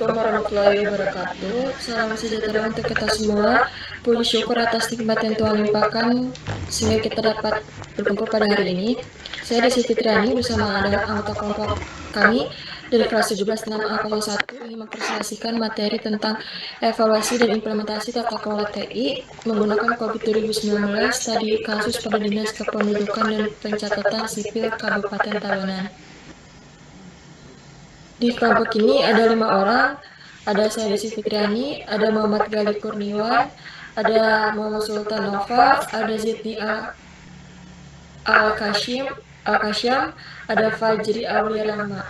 Assalamualaikum warahmatullahi wabarakatuh. Salam sejahtera untuk kita semua. Puji syukur atas nikmat yang Tuhan limpahkan sehingga kita dapat berkumpul pada hari ini. Saya Desi Fitriani bersama anggota kelompok kami dari kelas 17 6A01 ingin mempresentasikan materi tentang evaluasi dan implementasi tata kelola TI menggunakan COVID 2019 tadi kasus pada Dinas Kependudukan dan Pencatatan Sipil Kabupaten Tabanan. Di kelompok ini ada 5 orang, ada saya Desi Fitriani, ada Muhammad Gali Kurniawan, ada Muhammad Sultan Nova, ada Zidni Al-Kasyam, ada Fajri Aulia Rahma.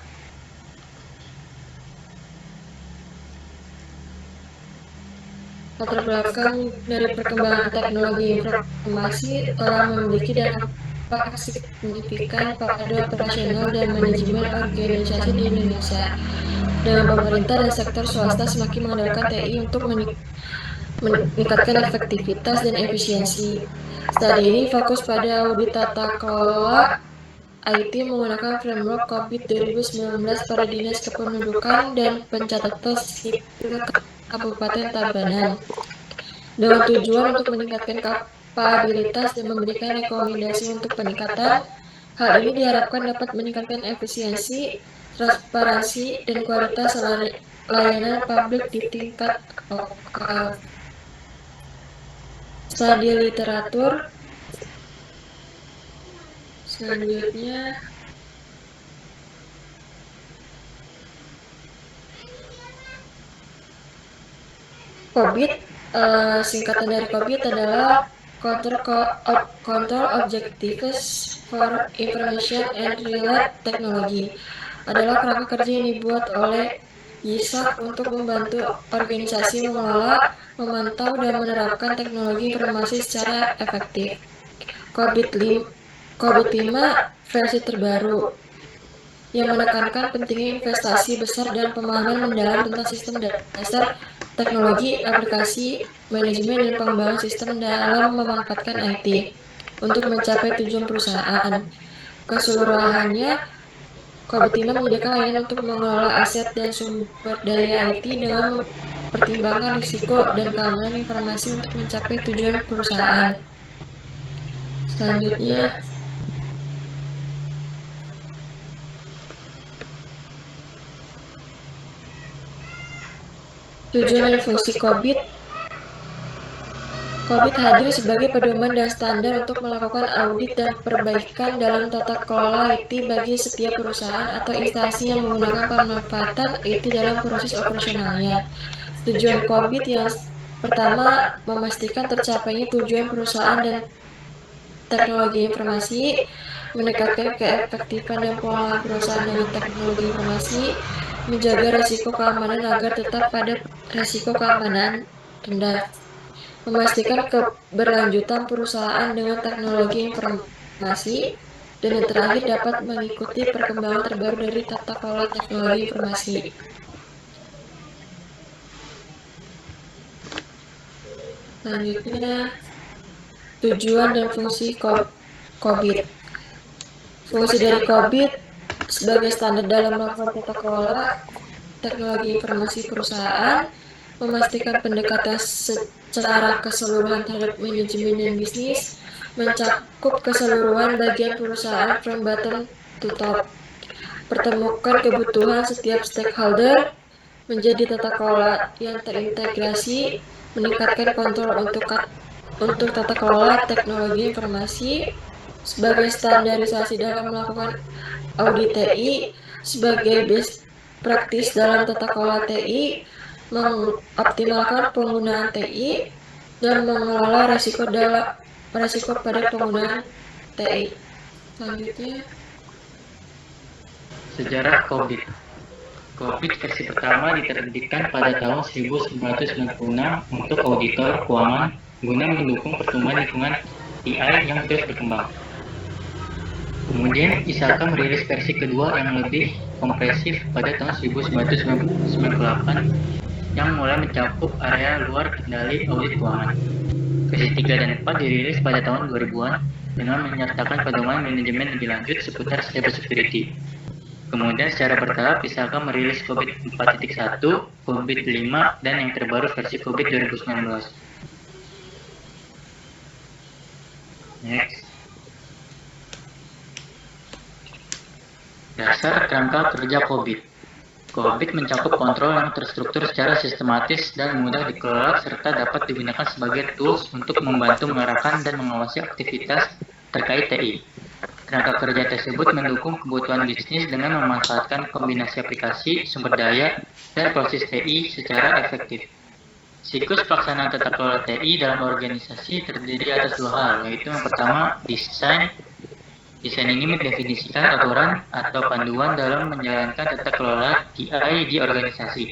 Latar belakang dari perkembangan teknologi informasi telah memiliki dampak signifikan pada operasional dan manajemen organisasi di Indonesia. Dan pemerintah dan sektor swasta semakin mengandalkan TI untuk meningkatkan efektivitas dan efisiensi. Studi ini fokus pada audit tata kelola IT menggunakan framework COVID 2019 pada Dinas Kependudukan dan Pencatatan Sipil Kabupaten Tabanan dengan tujuan untuk meningkatkan kapabilitas dan memberikan rekomendasi untuk peningkatan. Hal ini diharapkan dapat meningkatkan efisiensi, transparansi, dan kualitas layanan publik di tingkat lokal. Studi literatur selanjutnya COVID, singkatan dari COVID adalah Control Objectives for Information and Related Technology, adalah kerangka kerja yang dibuat oleh YISAK untuk membantu organisasi mengelola, memantau, dan menerapkan teknologi informasi secara efektif. COVID-5 versi terbaru yang menekankan pentingnya investasi besar dan pemahaman mendalam tentang sistem dasar teknologi, aplikasi, manajemen, dan pengembangan sistem dalam memanfaatkan IT untuk mencapai tujuan perusahaan. Keseluruhannya, COVID-5 menyediakan layanan untuk mengelola aset dan sumber daya IT dengan mempertimbangkan risiko dan keamanan informasi untuk mencapai tujuan perusahaan. Selanjutnya, tujuan dan fungsi COVID hadir sebagai pedoman dan standar untuk melakukan audit dan perbaikan dalam tata kelola IT bagi setiap perusahaan atau instansi yang menggunakan pemanfaatan IT dalam proses operasionalnya. Tujuan COVID yang pertama, memastikan tercapainya tujuan perusahaan dan teknologi informasi, meningkatkan keefektifan dan pola perusahaan dengan teknologi informasi, menjaga risiko keamanan agar tetap pada risiko keamanan rendah, memastikan keberlanjutan perusahaan dengan teknologi informasi, dan yang terakhir dapat mengikuti perkembangan terbaru dari tata kelola teknologi informasi. Selanjutnya, tujuan dan fungsi COVID. Fungsi dari COVID sebagai standar dalam melakukan tata kelola teknologi informasi perusahaan, memastikan pendekatan secara keseluruhan terhadap manajemen dan bisnis, mencakup keseluruhan bagian perusahaan from bottom to top, pertemukan kebutuhan setiap stakeholder, menjadi tata kelola yang terintegrasi, meningkatkan kontrol untuk tata kelola teknologi informasi, sebagai standarisasi dalam melakukan audit TI, sebagai best practice dalam tata kelola TI, mengoptimalkan penggunaan TI, dan mengelola risiko pada penggunaan TI. Selanjutnya, sejarah COVID. COVID versi pertama diterbitkan pada tahun 1996 untuk auditor keuangan guna mendukung pertumbuhan lingkungan AI yang terus berkembang. Kemudian ISAKA merilis versi kedua yang lebih kompresif pada tahun 1998 yang mulai mencakup area luar kendali audit keuangan. Versi 3 dan 4 dirilis pada tahun 2000-an dengan menyertakan pedoman manajemen lebih lanjut seputar cybersecurity. Kemudian secara bertahap misalkan merilis COVID 4.1, COVID 5, dan yang terbaru versi COVID 2019. Next. Dasar kerangka kerja COVID. COVID mencakup kontrol yang terstruktur secara sistematis dan mudah dikelola serta dapat digunakan sebagai tools untuk membantu mengarahkan dan mengawasi aktivitas terkait TI. Kerangka kerja tersebut mendukung kebutuhan bisnis dengan memanfaatkan kombinasi aplikasi, sumber daya, dan proses TI secara efektif. Siklus pelaksanaan tata kelola TI dalam organisasi terdiri atas dua hal, yaitu yang pertama, desain. Desain ini mendefinisikan aturan atau panduan dalam menjalankan tata kelola TI di organisasi.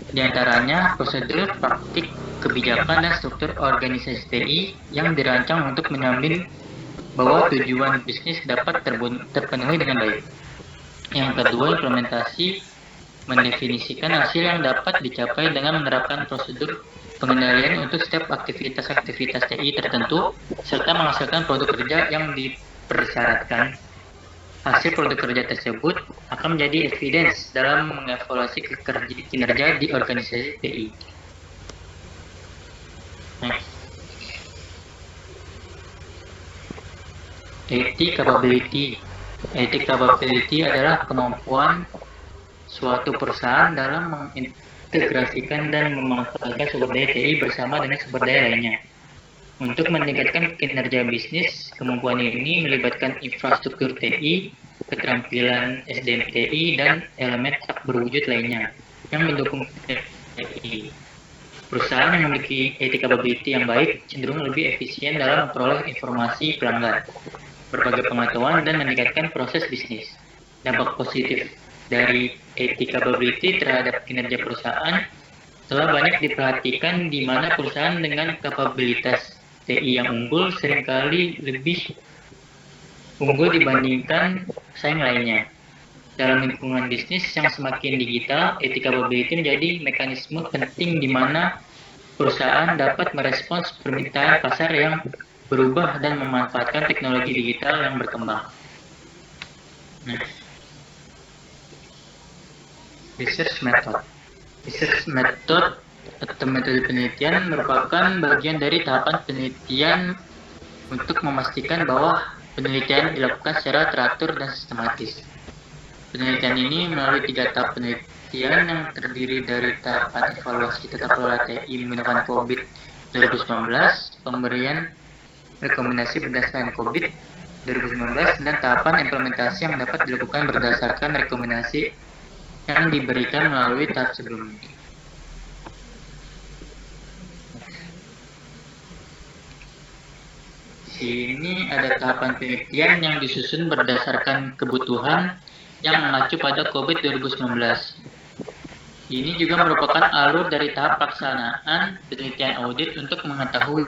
Di antaranya, prosedur, praktik, kebijakan, dan struktur organisasi TI yang dirancang untuk menjamin bahwa tujuan bisnis dapat terpenuhi dengan baik. Yang kedua, implementasi mendefinisikan hasil yang dapat dicapai dengan menerapkan prosedur pengendalian untuk setiap aktivitas-aktivitas TI tertentu, serta menghasilkan produk kerja yang dipersyaratkan. Hasil produk kerja tersebut akan menjadi evidence dalam mengevaluasi kinerja di organisasi TI. Next. Ethic capability. Ethic capability adalah kemampuan suatu perusahaan dalam mengintegrasikan dan memanfaatkan sumber daya TI bersama dengan sumber daya lainnya. Untuk meningkatkan kinerja bisnis, kemampuan ini melibatkan infrastruktur TI, keterampilan SDM TI, dan elemen tak berwujud lainnya yang mendukung TI. Perusahaan yang memiliki ethic capability yang baik cenderung lebih efisien dalam memperoleh informasi pelanggan, berbagai pengetahuan, dan meningkatkan proses bisnis. Dampak positif dari ethic capability terhadap kinerja perusahaan telah banyak diperhatikan, di mana perusahaan dengan kapabilitas TI yang unggul seringkali lebih unggul dibandingkan pesaing lainnya. Dalam lingkungan bisnis yang semakin digital, ethic capability menjadi mekanisme penting di mana perusahaan dapat merespons permintaan pasar yang berubah dan memanfaatkan teknologi digital yang berkembang. Research method. Research method atau metode penelitian merupakan bagian dari tahapan penelitian untuk memastikan bahwa penelitian dilakukan secara teratur dan sistematis. Penelitian ini melalui 3 tahap penelitian yang terdiri dari tahapan evaluasi tata kelola TI menggunakan COVID 2019, pemberian rekomendasi berdasarkan COVID 2019, dan tahapan implementasi yang dapat dilakukan berdasarkan rekomendasi yang diberikan melalui tahap sebelumnya. Sini ada tahapan penelitian yang disusun berdasarkan kebutuhan yang mengacu pada COVID 2019. Ini juga merupakan alur dari tahap pelaksanaan penelitian audit untuk mengetahui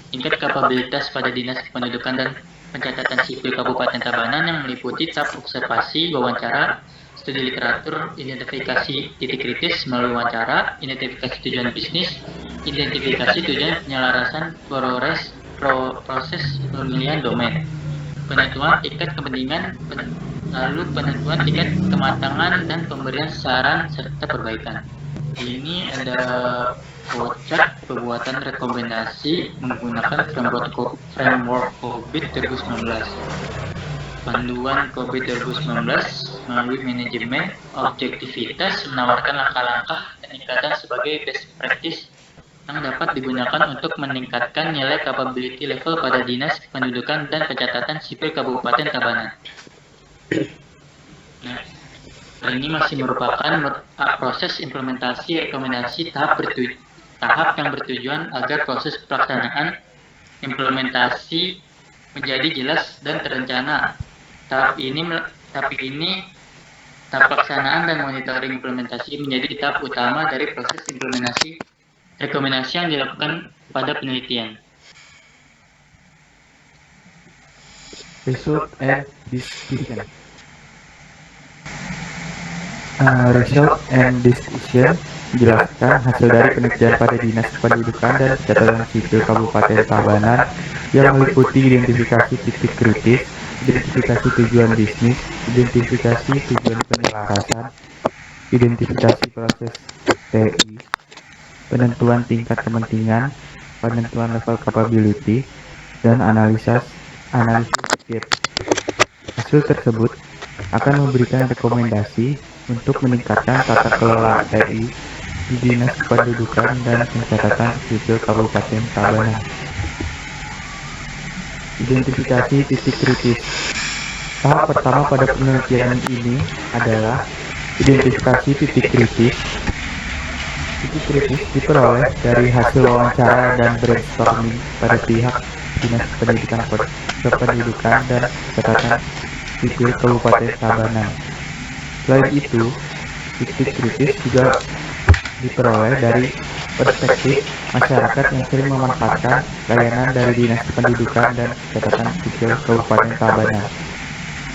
tingkat kapabilitas pada Dinas Kependudukan dan Pencatatan Sipil Kabupaten Tabanan yang meliputi tahap observasi, wawancara, studi literatur, identifikasi titik kritis melalui wawancara, identifikasi tujuan bisnis, identifikasi tujuan penyelarasan proses pemilihan domain, penentuan tingkat kepentingan, lalu penentuan tingkat kematangan dan pemberian saran serta perbaikan. Ini ada flowchart pembuatan rekomendasi menggunakan framework COVID 2019. Panduan COVID 2019 melalui manajemen objektivitas menawarkan langkah-langkah dan ikatan sebagai best practice yang dapat digunakan untuk meningkatkan nilai capability level pada Dinas Kependudukan dan Pencatatan Sipil Kabupaten Tabanan. Nah, ini masih merupakan proses implementasi rekomendasi tahap yang bertujuan agar proses pelaksanaan implementasi menjadi jelas dan terencana. Tahap pelaksanaan dan monitoring implementasi menjadi tahap utama dari proses implementasi rekomendasi yang dilakukan pada penelitian. Result and decision. Result and decision menjelaskan hasil dari penelitian pada Dinas Kependudukan dan Pencatatan Sipil Kabupaten Tabanan yang meliputi identifikasi titik kritis identifikasi tujuan bisnis, identifikasi tujuan penyelarasan, identifikasi proses TI, penentuan tingkat kepentingan, penentuan level capability, dan analisis gap. Hasil tersebut akan memberikan rekomendasi untuk meningkatkan tata kelola TI di Dinas Kependudukan dan Pencatatan Sipil Kabupaten Tabanan. Identifikasi titik kritis. Tahap pertama pada penelitian ini adalah identifikasi titik kritis. Titik kritis diperoleh dari hasil wawancara dan brainstorming pada pihak Dinas Kependudukan dan Pencatatan Sipil Kabupaten Tabanan. Selain itu, titik kritis juga diperoleh dari perspektif masyarakat yang sering memanfaatkan layanan dari Dinas Kependudukan dan Pencatatan Sipil Kabupaten Tabanan.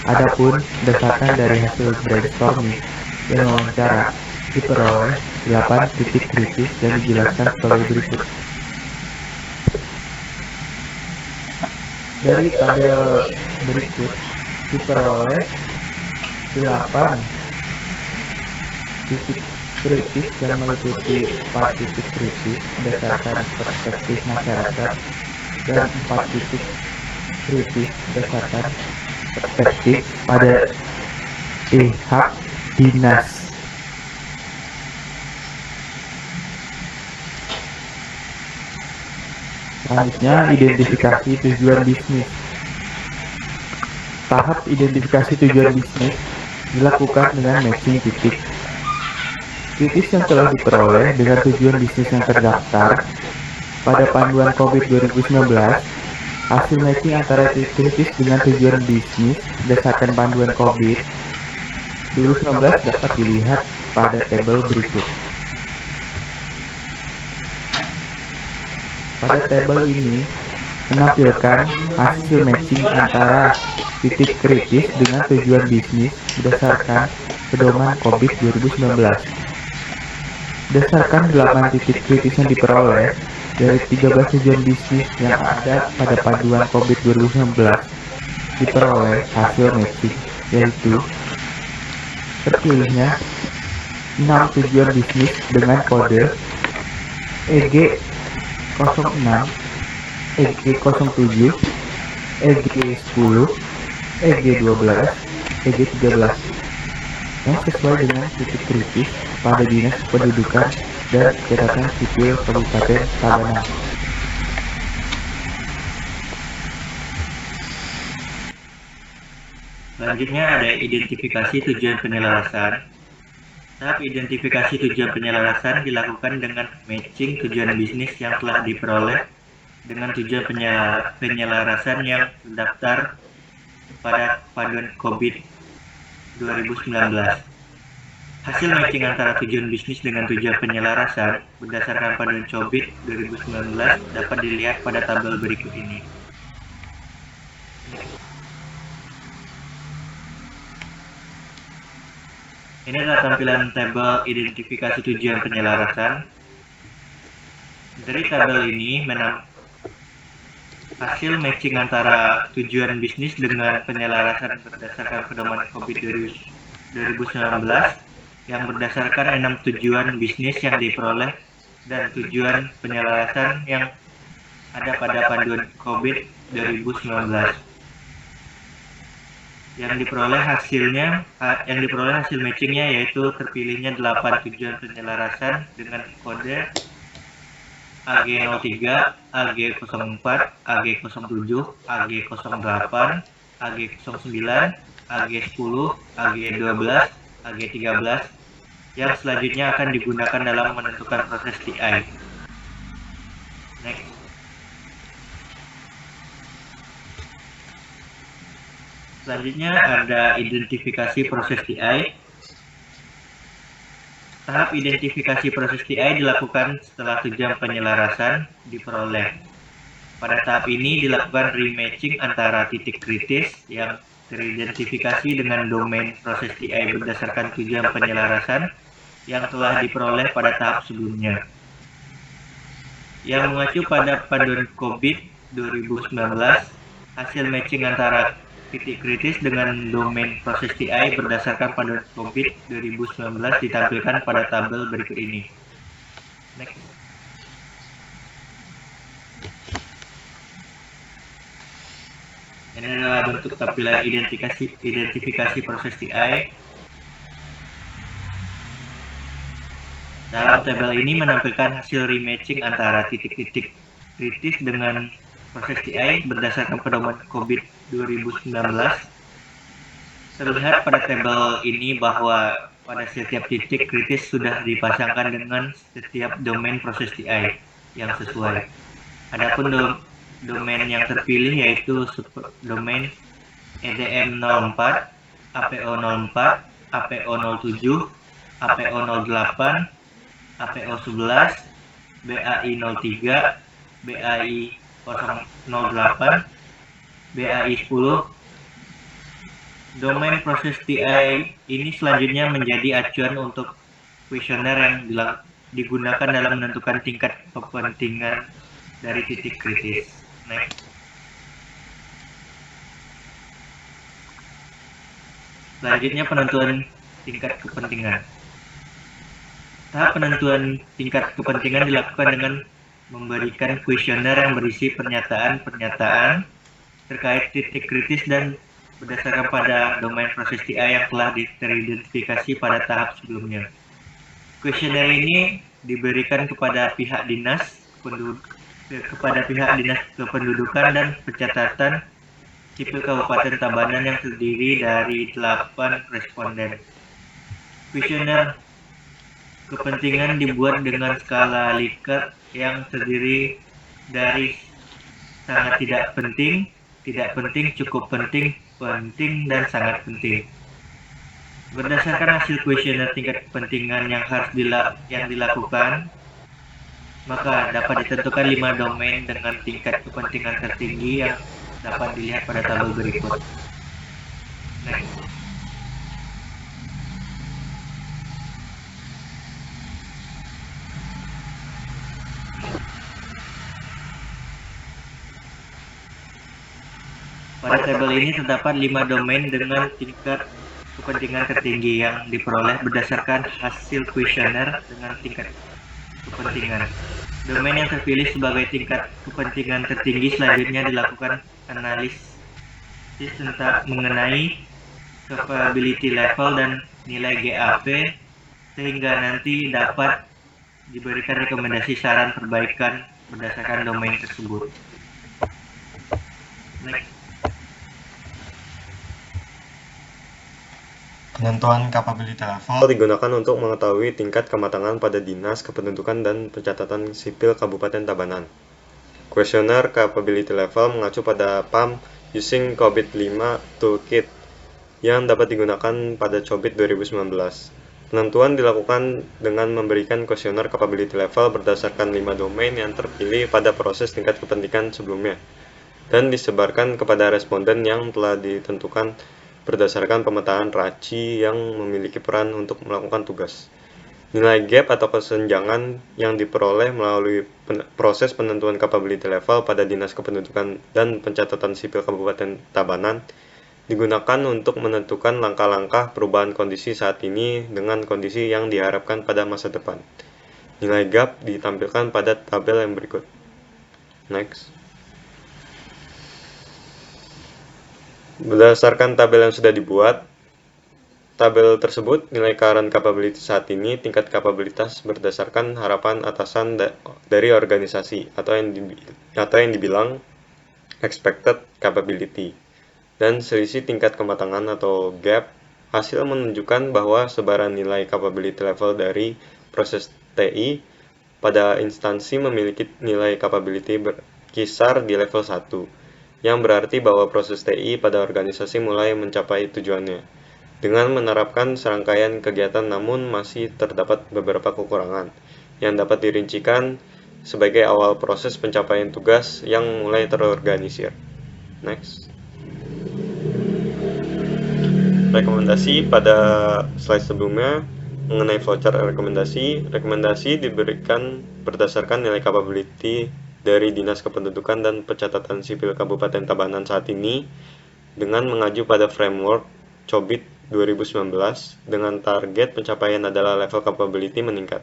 Adapun berdasarkan dari hasil brainstorming dan wawancara diperoleh 8 titik kritis dan dijelaskan sebagai berikut. Dari tabel berikut diperoleh 8 titik kritis yang meliputi 4 titik kritis berdasarkan perspektif masyarakat dan 4 titik kritis berdasarkan perspektif pada pihak dinas. Selanjutnya, identifikasi tujuan bisnis. Tahap identifikasi tujuan bisnis dilakukan dengan matching titik kritis yang telah diperoleh dengan tujuan bisnis yang terdaftar pada panduan COVID 2019. Hasil matching antara titik kritis dengan tujuan bisnis berdasarkan panduan COVID 2019 dapat dilihat pada tabel berikut. Pada tabel ini menampilkan hasil matching antara titik kritis dengan tujuan bisnis berdasarkan pedoman COVID 2019. Berdasarkan 8 titik kritis yang diperoleh dari 13 tujuan bisnis yang ada pada panduan COVID 2019, diperoleh hasil matching, yaitu terpilihnya 6 tujuan bisnis dengan kode EG 06, EG 07, EG 10, EG 12, EG 13 yang sesuai dengan titik kritis pada Dinas Kependudukan dan Pencatatan Sipil Kabupaten Tabanan. Selanjutnya ada identifikasi tujuan penyelarasan. Tahap identifikasi tujuan penyelarasan dilakukan dengan matching tujuan bisnis yang telah diperoleh dengan tujuan penyelarasan yang terdaftar pada panduan COVID 2019. Hasil matching antara tujuan bisnis dengan tujuan penyelarasan berdasarkan panduan COVID 2019 dapat dilihat pada tabel berikut ini. Ini adalah tampilan tabel identifikasi tujuan penyelarasan. Dari tabel ini hasil matching antara tujuan bisnis dengan penyelarasan berdasarkan pedoman COVID 2019 yang berdasarkan 6 tujuan bisnis yang diperoleh dan tujuan penyelarasan yang ada pada panduan COVID 2019. Yang diperoleh hasil matchingnya yaitu terpilihnya 8 tujuan penyelarasan dengan kode AG03, AG04, AG07, AG08, AG09, AG10, AG12, AG13 yang selanjutnya akan digunakan dalam menentukan proses TI. Next. Selanjutnya ada identifikasi proses TI. Tahap identifikasi proses TI dilakukan setelah tujuan penyelarasan diperoleh. Pada tahap ini dilakukan rematching antara titik kritis yang teridentifikasi dengan domain proses TI berdasarkan tujuan penyelarasan yang telah diperoleh pada tahap sebelumnya. Yang mengacu pada panduan COVID 2019, hasil matching antara titik kritis dengan domain proses TI berdasarkan pada COVID 2019 ditampilkan pada tabel berikut ini. Next. Ini adalah bentuk tampilan identifikasi proses TI. Dalam tabel ini menampilkan hasil rematching antara titik-titik kritis dengan proses TI berdasarkan pedoman COVID 2019. Terlihat pada tabel ini bahwa pada setiap titik kritis sudah dipasangkan dengan setiap domain proses TI yang sesuai. Adapun domain yang terpilih yaitu domain EDM04, APO04, APO07, APO08, APO11, BAI03, BAI008, BAI10. Domain proses TI ini selanjutnya menjadi acuan untuk kuesioner yang digunakan dalam menentukan tingkat kepentingan dari titik kritis. Next. Selanjutnya penentuan tingkat kepentingan. Tahap penentuan tingkat kepentingan dilakukan dengan memberikan kuesioner yang berisi pernyataan-pernyataan terkait titik kritis dan berdasarkan pada domain proses TI yang telah teridentifikasi pada tahap sebelumnya. Kuesioner ini diberikan kepada pihak dinas kependudukan dan pencatatan sipil Kabupaten Tabanan yang terdiri dari 8 responden. Kuesioner kepentingan dibuat dengan skala Likert yang terdiri dari sangat tidak penting, cukup penting, dan sangat penting. Berdasarkan hasil kuesioner tingkat kepentingan yang harus dilakukan, maka dapat ditentukan 5 domain dengan tingkat kepentingan tertinggi yang dapat dilihat pada tabel berikut. Next. Pada tabel ini terdapat 5 domain dengan tingkat kepentingan tertinggi yang diperoleh berdasarkan hasil kuesioner dengan tingkat kepentingan. Domain yang terpilih sebagai tingkat kepentingan tertinggi selanjutnya dilakukan analisis tentang mengenai capability level dan nilai GAP sehingga nanti dapat diberikan rekomendasi saran perbaikan berdasarkan domain tersebut. Next. Penentuan capability level digunakan untuk mengetahui tingkat kematangan pada Dinas Kependudukan dan Pencatatan Sipil Kabupaten Tabanan. Kuesioner capability level mengacu pada PAM Using COVID-5 Toolkit yang dapat digunakan pada COBIT 2019. Penentuan dilakukan dengan memberikan kuesioner capability level berdasarkan 5 domain yang terpilih pada proses tingkat kepentingan sebelumnya dan disebarkan kepada responden yang telah ditentukan berdasarkan pemetaan RACI yang memiliki peran untuk melakukan tugas. Nilai gap atau kesenjangan yang diperoleh melalui proses penentuan capability level pada Dinas Kependudukan dan Pencatatan Sipil Kabupaten Tabanan digunakan untuk menentukan langkah-langkah perubahan kondisi saat ini dengan kondisi yang diharapkan pada masa depan. Nilai gap ditampilkan pada tabel yang berikut. Next. Berdasarkan tabel yang sudah dibuat, tabel tersebut nilai current capability saat ini tingkat kapabilitas berdasarkan harapan atasan dari organisasi atau yang dibilang expected capability dan selisih tingkat kematangan atau gap. Hasil menunjukkan bahwa sebaran nilai capability level dari proses TI pada instansi memiliki nilai capability berkisar di level 1. Yang berarti bahwa proses TI pada organisasi mulai mencapai tujuannya. Dengan menerapkan serangkaian kegiatan namun masih terdapat beberapa kekurangan yang dapat dirincikan sebagai awal proses pencapaian tugas yang mulai terorganisir. Next. Rekomendasi pada slide sebelumnya mengenai voucher rekomendasi diberikan berdasarkan nilai capability dari Dinas Kependudukan dan Pencatatan Sipil Kabupaten Tabanan saat ini dengan mengacu pada framework COBIT 2019 dengan target pencapaian adalah level capability meningkat.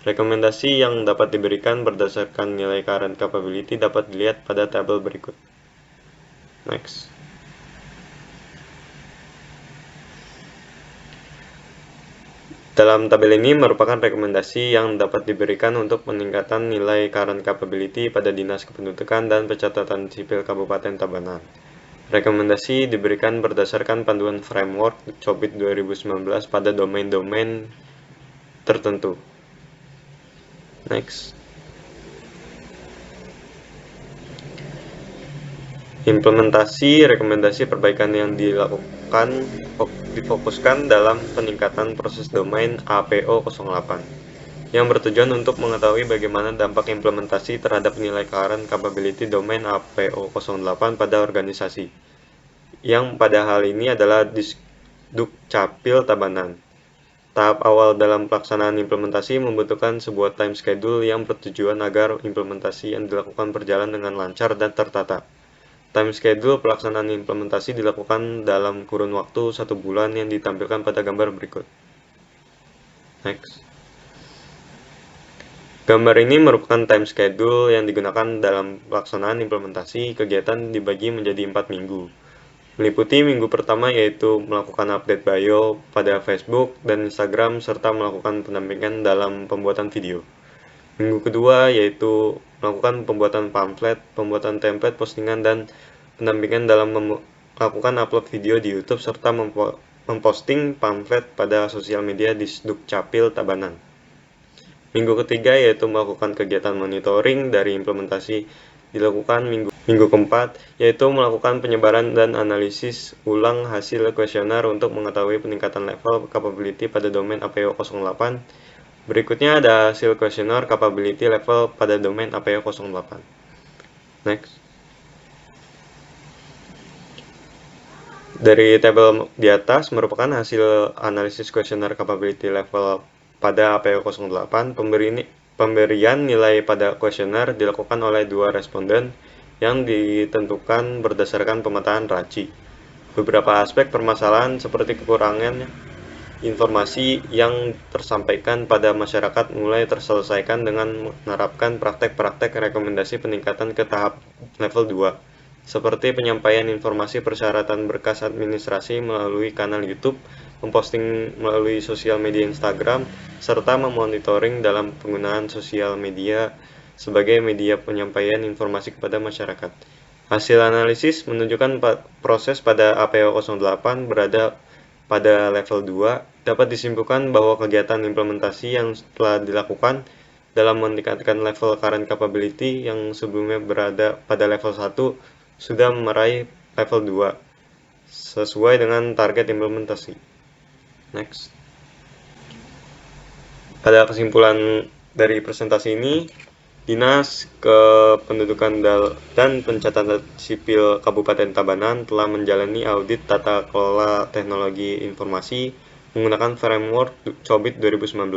Rekomendasi yang dapat diberikan berdasarkan nilai current capability dapat dilihat pada tabel berikut. Next. Dalam tabel ini merupakan rekomendasi yang dapat diberikan untuk peningkatan nilai current capability pada Dinas Kependudukan dan Pencatatan Sipil Kabupaten Tabanan. Rekomendasi diberikan berdasarkan panduan framework COBIT 2019 pada domain-domain tertentu. Next. Implementasi rekomendasi perbaikan yang difokuskan dalam peningkatan proses domain APO 08 yang bertujuan untuk mengetahui bagaimana dampak implementasi terhadap nilai current capability domain APO 08 pada organisasi, yang pada hal ini adalah Dukcapil Tabanan. Tahap awal dalam pelaksanaan implementasi membutuhkan sebuah time schedule yang bertujuan agar implementasi yang dilakukan berjalan dengan lancar dan tertata. Time schedule pelaksanaan implementasi dilakukan dalam kurun waktu 1 bulan yang ditampilkan pada gambar berikut. Next. Gambar ini merupakan time schedule yang digunakan dalam pelaksanaan implementasi. Kegiatan dibagi menjadi 4 minggu. Meliputi minggu pertama yaitu melakukan update bio pada Facebook dan Instagram serta melakukan pendampingan dalam pembuatan video. Minggu kedua yaitu melakukan pembuatan pamflet, pembuatan template postingan dan pendampingan dalam melakukan upload video di YouTube serta memposting pamflet pada sosial media di Dukcapil Tabanan. Minggu ketiga yaitu melakukan kegiatan monitoring dari implementasi dilakukan minggu keempat, yaitu melakukan penyebaran dan analisis ulang hasil kuesioner untuk mengetahui peningkatan level capability pada domain APO 08. Berikutnya ada hasil kuesioner capability level pada domain APO 08. Next. Dari tabel di atas merupakan hasil analisis kuesioner capability level pada APO 08. Pemberian nilai pada kuesioner dilakukan oleh 2 responden yang ditentukan berdasarkan pemetaan RACI. Beberapa aspek permasalahan seperti kekurangan informasi yang tersampaikan pada masyarakat mulai terselesaikan dengan menerapkan praktek-praktek rekomendasi peningkatan ke tahap level 2, seperti penyampaian informasi persyaratan berkas administrasi melalui kanal YouTube, memposting melalui sosial media Instagram, serta memonitoring dalam penggunaan sosial media sebagai media penyampaian informasi kepada masyarakat. Hasil analisis menunjukkan proses pada APO 08 berada pada level 2. Dapat disimpulkan bahwa kegiatan implementasi yang telah dilakukan dalam meningkatkan level current capability yang sebelumnya berada pada level 1 sudah meraih level 2 sesuai dengan target implementasi. Next. Pada kesimpulan dari presentasi ini, Dinas Kependudukan dan Pencatatan Sipil Kabupaten Tabanan telah menjalani audit tata kelola teknologi informasi menggunakan framework COBIT 2019.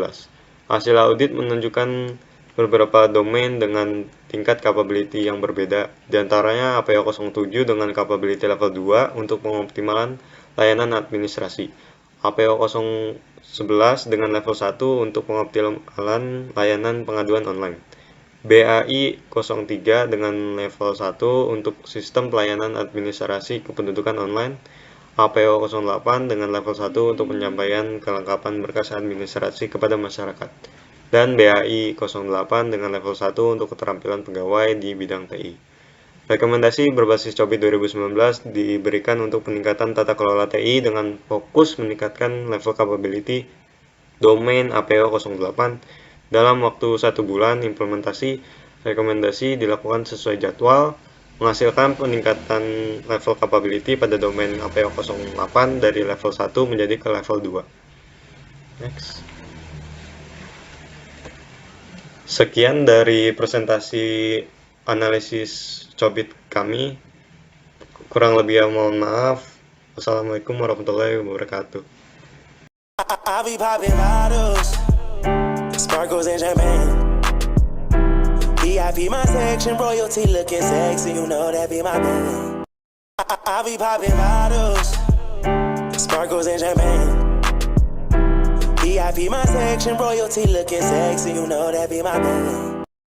Hasil audit menunjukkan beberapa domain dengan tingkat capability yang berbeda, diantaranya APO 07 dengan capability level 2 untuk pengoptimalan layanan administrasi, APO 011 dengan level 1 untuk pengoptimalan layanan pengaduan online, BAI 03 dengan level 1 untuk sistem pelayanan administrasi kependudukan online, APO 08 dengan level 1 untuk penyampaian kelengkapan berkas administrasi kepada masyarakat, dan BAI 08 dengan level 1 untuk keterampilan pegawai di bidang TI. Rekomendasi berbasis COBIT 2019 diberikan untuk peningkatan tata kelola TI dengan fokus meningkatkan level capability domain APO 08 dalam waktu 1 bulan implementasi. Rekomendasi dilakukan sesuai jadwal, menghasilkan peningkatan level capability pada domain APO 08 dari level 1 menjadi ke level 2. Next. Sekian dari presentasi analisis COBIT kami. Kurang lebih mohon maaf. Wassalamualaikum warahmatullahi wabarakatuh. I be popping bottles, sparkles and champagne. VIP my section, royalty looking sexy, you know that be my thing. I be popping bottles, sparkles and champagne. VIP my section, royalty looking sexy, you know that be my thing.